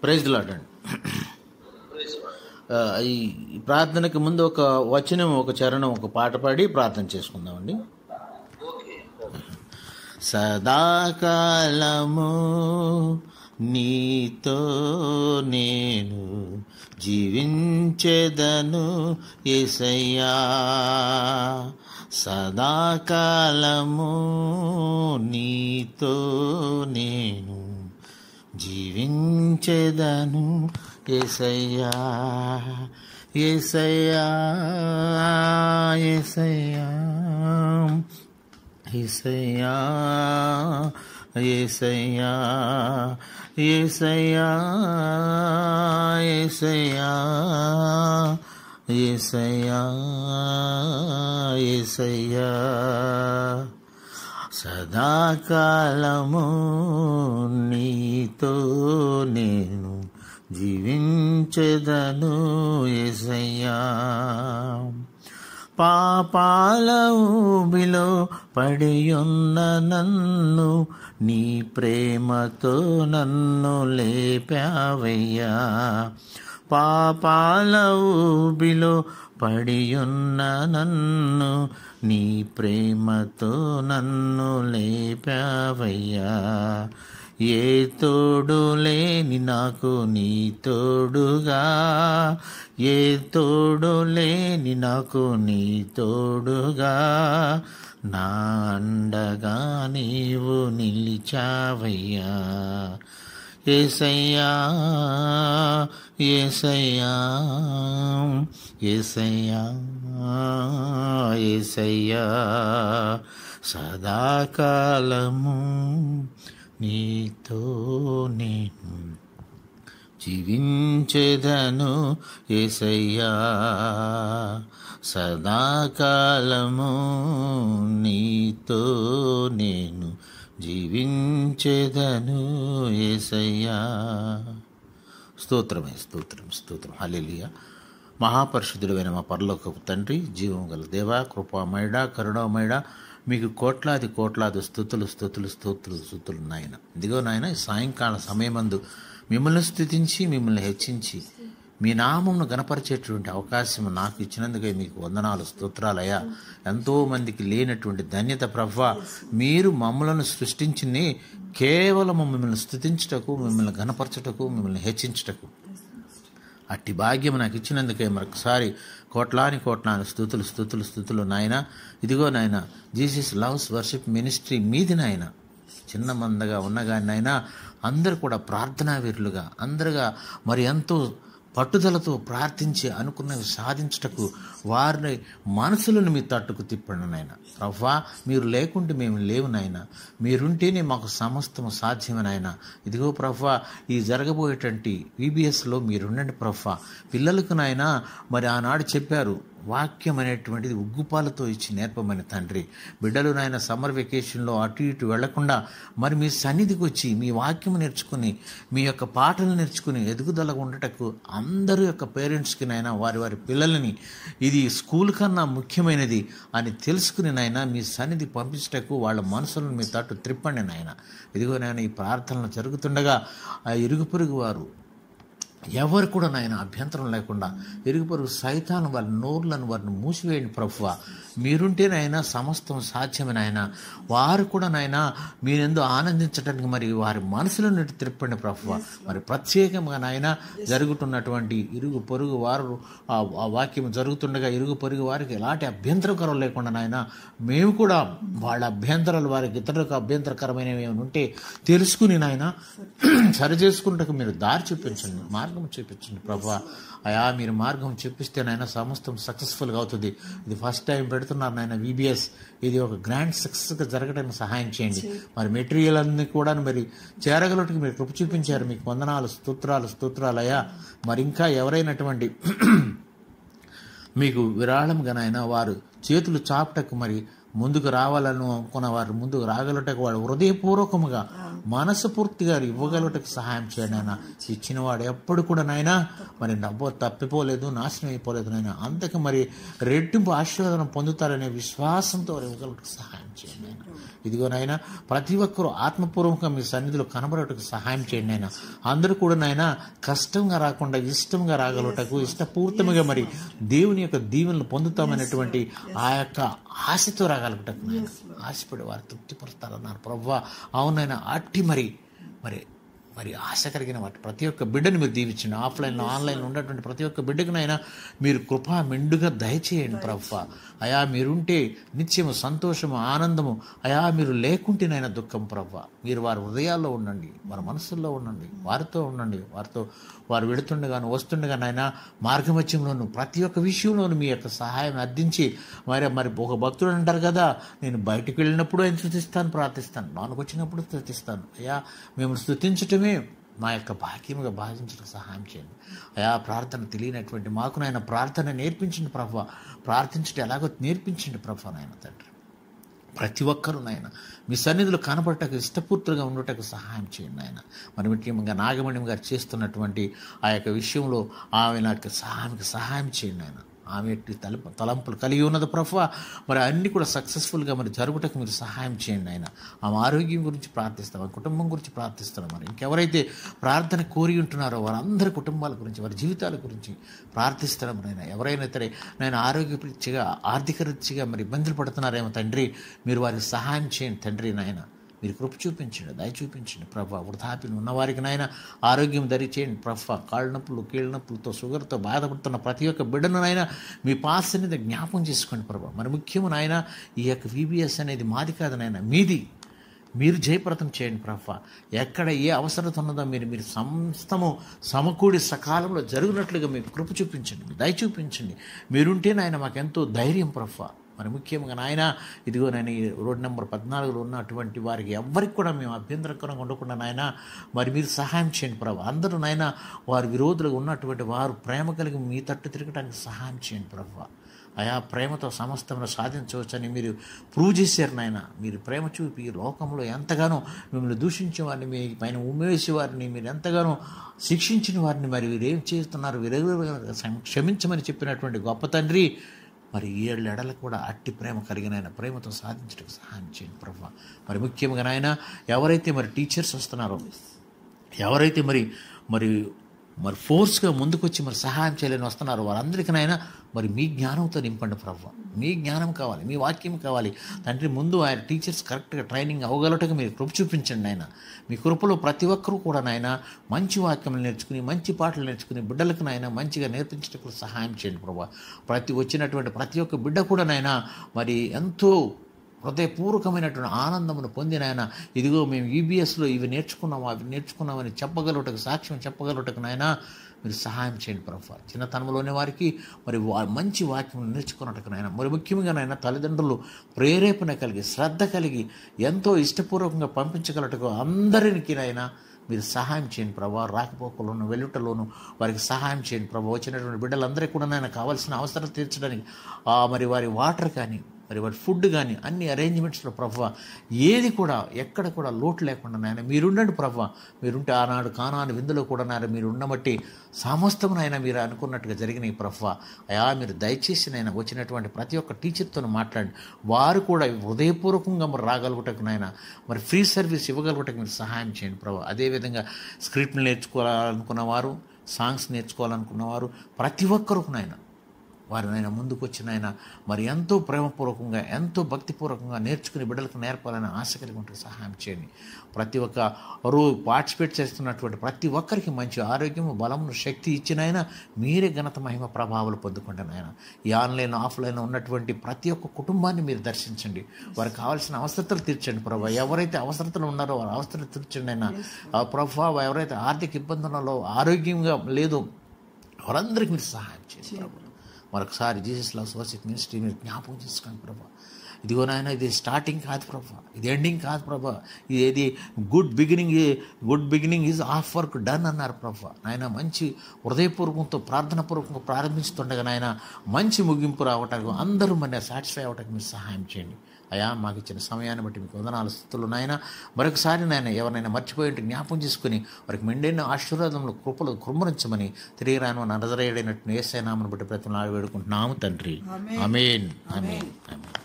Praise the lord అండి. ఈ ప్రార్థనకి ముందు ఒక వచనం, ఒక చరణం, ఒక పాట పాడి ప్రార్థన చేసుకుందామండి. సదాకాలము నీతో నేను జీవించెదను యేసయ్యా, సదాకాలము నీతో నేను జీవించెదను యేసయ్యా, యేసయ్యా, యేసయ్యా, యేసయ్యా, యేసయ్యా, యేసయ్యా, యేసయ్యా, యేసయ్యా, యేసయ్యా, సదాకాలము నీతో నేను జీవించెదను యేసయ్యా, పాపాల ఊబిలో పడియున్న నన్ను నీ ప్రేమతో నన్ను లేపావయ్యా, పాపాల ఊబిలో పడియున్న నన్ను నీ ప్రేమతో నన్ను లేపావయ్యా, ఏ తోడు లేని నాకు నీ తోడుగా, ఏ తోడు లేని నాకు నీ తోడుగా, నా అండగా నీవు నిలిచావయ్యా, యేసయ్యా, యేసయ్యా, యేసయ్యా, యేసయ్యా, సదాకాలము నీతో నేను జీవించెదను యేసయ్యా, సదాకాలము నీతో నేను జీవించెదను యేసయ్యా. స్తోత్రమే, స్తోత్రం, స్తోత్రం, హల్లెలూయా. మహాపరిశుద్ధుడైన మా పరలోకపు తండ్రి, జీవం గల దేవా, కృపామయుడా, కరుణామయుడా, మీకు కోట్లాది కోట్లాది స్తుతులు స్తుతులు స్తోత్రులు స్తుతులు నాయన. ఇదిగో నాయన, సాయంకాల సమయమందు మిమ్మల్ని స్తుతించి మిమ్మల్ని హెచ్చించి మీ నామమును గణపరిచేటువంటి అవకాశం నాకు ఇచ్చినందుకే మీకు వందనాలు, స్తోత్రాలయ్యా. ఎంతోమందికి లేనటువంటి ధన్యత ప్రభువా, మీరు మమ్మలను సృష్టించింది కేవలం మిమ్మల్ని స్తుతించుటకు, మిమ్మల్ని గణపరచుటకు, మిమ్మల్ని హెచ్చించుటకు. అట్టి భాగ్యం నాకు ఇచ్చినందుకే మరొకసారి కోట్లాని కోట్లాని స్తుతులు స్తుతులు స్తుతులు నాయన. ఇదిగో నాయన, జీసస్ లవ్స్ వర్షిప్ మినిస్ట్రీ మీది నాయన, చిన్న మందగా ఉన్నగాని నాయన అందరూ కూడా ప్రార్థనా వీరులుగా, అందరుగా మరి ఎంతో పట్టుదలతో ప్రార్థించి అనుకున్నవి సాధించుటకు వారిని మనసులను మీ తట్టుకు తిప్పండి నాయన. ప్రవ్వా, మీరు లేకుంటే మేము లేవు నాయన, మీరుంటేనే మాకు సమస్తము సాధ్యమే నాయన. ఇదిగో ప్రవ్వా, ఈ జరగబోయేటువంటి VBSలో మీరుండండి ప్రవ్వా. పిల్లలకు నాయన మరి ఆనాడు చెప్పారు, వాక్యం అనేటువంటిది ఉగ్గుపాలతో ఇచ్చి నేర్పమని తండ్రి. బిడ్డలు నాయన సమ్మర్ వెకేషన్లో అటు ఇటు వెళ్లకుండా మరి మీ సన్నిధికి వచ్చి మీ వాక్యం నేర్చుకుని, మీ యొక్క పాటలు నేర్చుకుని ఎదుగుదలగా ఉండటకు అందరూ యొక్క పేరెంట్స్కి నాయన వారి వారి పిల్లలని ఇది స్కూల్ కన్నా ముఖ్యమైనది అని తెలుసుకుని నాయన మీ సన్నిధి పంపించటకు వాళ్ళ మనసులను మీ తట్టు త్రిప్పండి నాయన. ఇదిగో నాయన, ఈ ప్రార్థనలు జరుగుతుండగా ఆ ఇరుగు పొరుగు వారు ఎవరు కూడా నాయన అభ్యంతరం లేకుండా, ఇరుగు పొరుగు సైతాను వారి నోర్లను వారిని మూసివేయండి ప్రభువా. మీరుంటేనైనా సమస్తం సాధ్యమే నాయన. వారు కూడా నాయన మీరెందు ఆనందించడానికి మరి వారి మనసులను త్రిప్పండి ప్రభువా. మరి ప్రత్యేకంగా నాయన జరుగుతున్నటువంటి ఇరుగు పొరుగు వారు ఆ వాక్యం జరుగుతుండగా ఇరుగు పొరుగు వారికి ఎలాంటి అభ్యంతరకరం లేకుండా నాయన మేము కూడా వాళ్ళ అభ్యంతరాలు వారికి ఇతరులకు అభ్యంతరకరమైనవి ఏమైనా ఉంటే తెలుసుకుని నాయన సరి చేసుకుంటకు మీరు దారి చూపించండి, మార్గం చూపించండి ప్రభువా. అయా, మీరు మార్గం చూపిస్తే నాయన సమస్తం సక్సెస్ఫుల్గా అవుతుంది. ఇది ఫస్ట్ టైం పెడుతున్నారు నాయన VBS, ఇది ఒక గ్రాండ్ సక్సెస్గా జరగడానికి సహాయం చేయండి. మరి మెటీరియల్ అన్ని కూడా మరి చేరగలటికి మీరు కృప చూపించారు, మీకు వందనాలు, స్తోత్రాలు, స్తోత్రాలు అయ్యా. మరి ఇంకా ఎవరైనటువంటి మీకు విరాళంగా నాయన వారు చేతులు చాపటకు మరి ముందుకు రావాలను అనుకున్న వారు ముందుకు రాగలటకు వాడు హృదయపూర్వకముగా మనస్ఫూర్తిగా ఇవ్వగలటకు సహాయం చేయండి నాయన. ఇచ్చిన వాడు ఎప్పుడు కూడా నాయన మరి డబ్బు తప్పిపోలేదు, నాశనం అయిపోలేదు నాయన. అంతకు మరి రెట్టింపు ఆశీర్వాదం పొందుతారనే విశ్వాసంతో వారు ఇవ్వగలటకు సహాయం చేయండి నాయన. ఇదిగో నాయన ప్రతి ఒక్కరూ ఆత్మపూర్వకంగా మీ సన్నిధిలో కనబడటకు సహాయం చేయండి నాయన. అందరూ కూడా నాయన కష్టంగా రాకుండా ఇష్టంగా రాగలటకు, ఇష్టపూర్తముగా మరి దేవుని యొక్క దీవెనలు పొందుతామనేటువంటి ఆ యొక్క ఆశతో రాగలుగుటకు నాయన. ఆశపడి వారు తృప్తిపరుస్తారన్నారు ప్రభువా. అవునైనా అట్టి మరి మరి మరి ఆశ కలిగిన వాటి ప్రతి ఒక్క బిడ్డను మీరు దీవించండి. ఆఫ్లైన్లో ఆన్లైన్లో ఉన్నటువంటి ప్రతి ఒక్క బిడ్డకునైనా మీరు కృప మెండుగా దయచేయండి ప్రభువా. అయా మీరుంటే నిత్యము సంతోషము ఆనందము, అయా మీరు లేకుంటేనైనా దుఃఖం ప్రభువా. మీరు వారి హృదయాల్లో ఉండండి, వారి మనసుల్లో ఉండండి, వారితో ఉండండి. వారు వెళుతుండగాను వస్తుండగానైనా మార్గమధ్యంలోను ప్రతి ఒక్క విషయంలోనూ మీ యొక్క సహాయం అందించి మరి ఒక భక్తుడు అంటారు కదా, నేను బయటకు వెళ్ళినప్పుడు ఆయన స్తుతిస్తాను, ప్రార్థిస్తాను, లోనికి వచ్చినప్పుడు స్తుతిస్తాను. అయ్యా మేము స్తుతించటమే మా యొక్క భాగ్యముగా భావించడానికి సహాయం చేయండి. అయా ప్రార్థన తెలియనటువంటి మాకు నాయన ప్రార్థన నేర్పించండి ప్రభువా. ప్రార్థించడం ఎలాగో నేర్పించండి ప్రభువా నాయన తండ్రి. ప్రతి ఒక్కరూ నాయన మీ సన్నిధిలో కనపడటకు ఇష్టపూర్తిగా ఉండటకు సహాయం చేయండి ఆయన. మరి ముఖ్యంగా నాగమణి గారు చేస్తున్నటువంటి ఆ యొక్క విషయంలో ఆమె నాకు సహాయం చేయండి ఆయన. ఆమె తలంపులు కలిగి ఉన్నది ప్రభువా. మరి అన్నీ కూడా సక్సెస్ఫుల్గా మరి జరుగుటకు మీరు సహాయం చేయండి ఆయన. ఆమె ఆరోగ్యం గురించి ప్రార్థిస్తాం, ఆమె కుటుంబం గురించి ప్రార్థిస్తున్నాం. మరి ఇంకెవరైతే ప్రార్థన కోరి ఉంటున్నారో వారందరి కుటుంబాల గురించి, వారి జీవితాల గురించి ప్రార్థిస్తున్నాం నాయన. ఎవరైనా సరే నేను ఆరోగ్యరీత్యా ఆర్థిక రీత్యా మరి ఇబ్బందులు పడుతున్నారేమో తండ్రి, మీరు వారికి సహాయం చేయండి తండ్రి నాయన. మీరు కృప చూపించండి, దయ చూపించండి ప్రభా. వృద్ధాప్యం ఉన్నవారికి నాయన ఆరోగ్యం దరిచేయండి ప్రభా. కాళ్ళ నొప్పులు, కీళ్ళ నొప్పులతో, షుగర్తో బాధపడుతున్న ప్రతి ఒక్క బిడ్డను నాయన మీ పాసన్నిధి జ్ఞాపం చేసుకోండి ప్రభా. మరి ముఖ్యము నాయన ఈ యొక్క VBS అనేది మాది కాదు నాయన, మీది. మీరు జయప్రదం చేయండి ప్రభా. ఎక్కడ ఏ అవసరత ఉన్నదో మీరు సమస్తము సమకూడి సకాలంలో జరిగినట్లుగా మీకు కృప చూపించండి, దయ చూపించండి. మీరుంటే నాయన మాకెంతో ధైర్యం ప్రభా. మరి ముఖ్యంగా నాయన ఇదిగో నేను ఈ రోడ్ నెంబర్ 14లో ఉన్నటువంటి వారికి ఎవ్వరికి కూడా మేము అభ్యంతరకరంగా ఉండకుండా నాయన మరి మీరు సహాయం చేయండి ప్రభు. అందరూ నాయన వారి విరోధులుగా ఉన్నటువంటి వారు ప్రేమ కలిగి మీ తట్టు తిరగడానికి సహాయం చేయండి ప్రభు. అయా ప్రేమతో సమస్తమును సాధించవచ్చని మీరు ప్రూవ్ చేశారు నాయన. మీరు ప్రేమ చూపి ఈ లోకంలో ఎంతగానో మిమ్మల్ని దూషించే వారిని, మీ పైన ఉమ్మేసే వారిని, మీరు ఎంతగానో శిక్షించిన వారిని మరి వీరేం చేస్తున్నారు, వీరెవరు క్షమించమని చెప్పినటువంటి గొప్ప తండ్రి, మరి 7 ఎడలకు కూడా అట్టి ప్రేమ కలిగిన ప్రేమతో సాధించడానికి సహాయం చేయండి ప్రభు. మరి ముఖ్యంగా నాయన ఎవరైతే మరి టీచర్స్ వస్తున్నారో, ఎవరైతే మరి ఫోర్స్గా ముందుకొచ్చి మరి సహాయం చేయలేని వస్తున్నారో వారందరికీనైనా మరి మీ జ్ఞానంతో నింపండి ప్రభు. మీ జ్ఞానం కావాలి, మీ వాక్యం కావాలి తండ్రి. ముందు ఆయన టీచర్స్ కరెక్ట్గా ట్రైనింగ్ అవ్వగలటకు మీరు కృప చూపించండి ఆయన. మీ కృపలో ప్రతి ఒక్కరూ కూడా నాయన మంచి వాక్యం నేర్చుకుని, మంచి పాటలు నేర్చుకుని బిడ్డలకు నాయన మంచిగా నేర్పించడానికి సహాయం చేయండి ప్రభు. వచ్చినటువంటి ప్రతి ఒక్క బిడ్డ కూడా నాయన మరి ఎంతో హృదయపూర్వకమైనటువంటి ఆనందమును పొందిన ఆయన ఇదిగో మేము EBSలో ఇవి నేర్చుకున్నాము, అవి నేర్చుకున్నామని చెప్పగలుగుటకు, సాక్ష్యం చెప్పగలుగుటకు నాయన మీరు సహాయం చేయండి ప్రభు. చిన్నతనంలోనే వారికి మరి మంచి వాక్యం నేర్చుకున్నట్టుకు నాయన. మరి ముఖ్యంగా నాయన తల్లిదండ్రులు ప్రేరేపణ కలిగి, శ్రద్ధ కలిగి ఎంతో ఇష్టపూర్వకంగా పంపించగలటకు అందరికీ నాయన మీరు సహాయం చేయండి ప్రభా. రాకపోకలోను వెళ్ళుటలోను వారికి సహాయం చేయండి ప్రభా. వచ్చినటువంటి బిడ్డలందరికీ కూడా నాయన కావాల్సిన అవసరం తీర్చడానికి మరి వారి వాటర్ కానీ, మరి వాటి ఫుడ్ కానీ అన్ని అరేంజ్మెంట్స్లో ప్రభు ఏది కూడా ఎక్కడ కూడా లోటు లేకుండా నాయన మీరుండండి ప్రభు. మీరుంటే ఆనాడు కానాను విందులో కూడా నాయన మీరు ఉండబట్టి సమస్తమునైనా మీరు అనుకున్నట్టుగా జరిగినాయి ప్రభు. అయా మీరు దయచేసి నాయన వచ్చినటువంటి ప్రతి ఒక్క టీచర్తో మాట్లాడి వారు కూడా హృదయపూర్వకంగా మరి రాగలుగుటకు నాయన మరి ఫ్రీ సర్వీస్ ఇవ్వగలుగుటకు మీరు సహాయం చేయండి ప్రభు. అదేవిధంగా స్క్రిప్ట్లు నేర్చుకోవాలనుకున్నవారు, సాంగ్స్ నేర్చుకోవాలనుకున్నవారు ప్రతి ఒక్కరు నాయన వారు నాయన ముందుకు వచ్చిన ఆయన మరి ఎంతో ప్రేమపూర్వకంగా, ఎంతో భక్తిపూర్వకంగా నేర్చుకుని బిడ్డలకు నేర్పాలని ఆశ కలిగి ఉంటే సహాయం చేయండి. ప్రతి ఒక్కరు పార్టిసిపేట్ చేస్తున్నటువంటి ప్రతి ఒక్కరికి మంచి ఆరోగ్యము, బలమును, శక్తి ఇచ్చిన ఆయన మీరే ఘనత, మహిమ, ప్రభావాలు పొందుకుంటాను ఆయన. ఈ ఆన్లైన్ ఆఫ్లైన్ ఉన్నటువంటి ప్రతి ఒక్క కుటుంబాన్ని మీరు దర్శించండి. వారికి కావాల్సిన అవసరతలు తీర్చండి ప్రభా. ఎవరైతే అవసరతలు ఉన్నారో వారి అవసరతలు తీర్చండి అయినా ప్రభా. ఎవరైతే ఆర్థిక ఇబ్బందులలో ఆరోగ్యంగా లేదు వారందరికీ మీరు సహాయం చేయండి ప్రభు. మరొకసారి జీసస్ లవ్స్ వర్షిప్ మినిస్ట్రీ మీరు జ్ఞాపకం చేసుకోండి ప్రభా. ఇదిగో నాయన ఇది స్టార్టింగ్ కాదు ప్రభా, ఇది ఎండింగ్ కాదు ప్రభా. ఇది good beginning is half work done అన్నారు ప్రభా. నాయన మంచి హృదయపూర్వకంతో ప్రార్థనాపూర్వకంగా ప్రారంభిస్తుండగా నాయన మంచి ముగింపు రావటానికి అందరూ మన సాటిస్ఫై అవ్వటానికి మీరు సహాయం చేయండి అయా. మాకు ఇచ్చిన సమయాన్ని బట్టి మీకు వందనాలు, స్తుతులు నాయన. మరొకసారి నాయన ఎవరినైనా మర్చిపోయి ఉంటే జ్ఞాపం చేసుకుని వారికి మెండైన ఆశీర్వాదంలో కృపలు కుమ్మరించమని తిరిగి రాను నజరేయుడైనట్టు యేసయ్య నామమును బట్టి ప్రతిమలాడి వేడుకుంటున్నాము తండ్రి. ఆమేన్, ఆమేన్, ఆమేన్.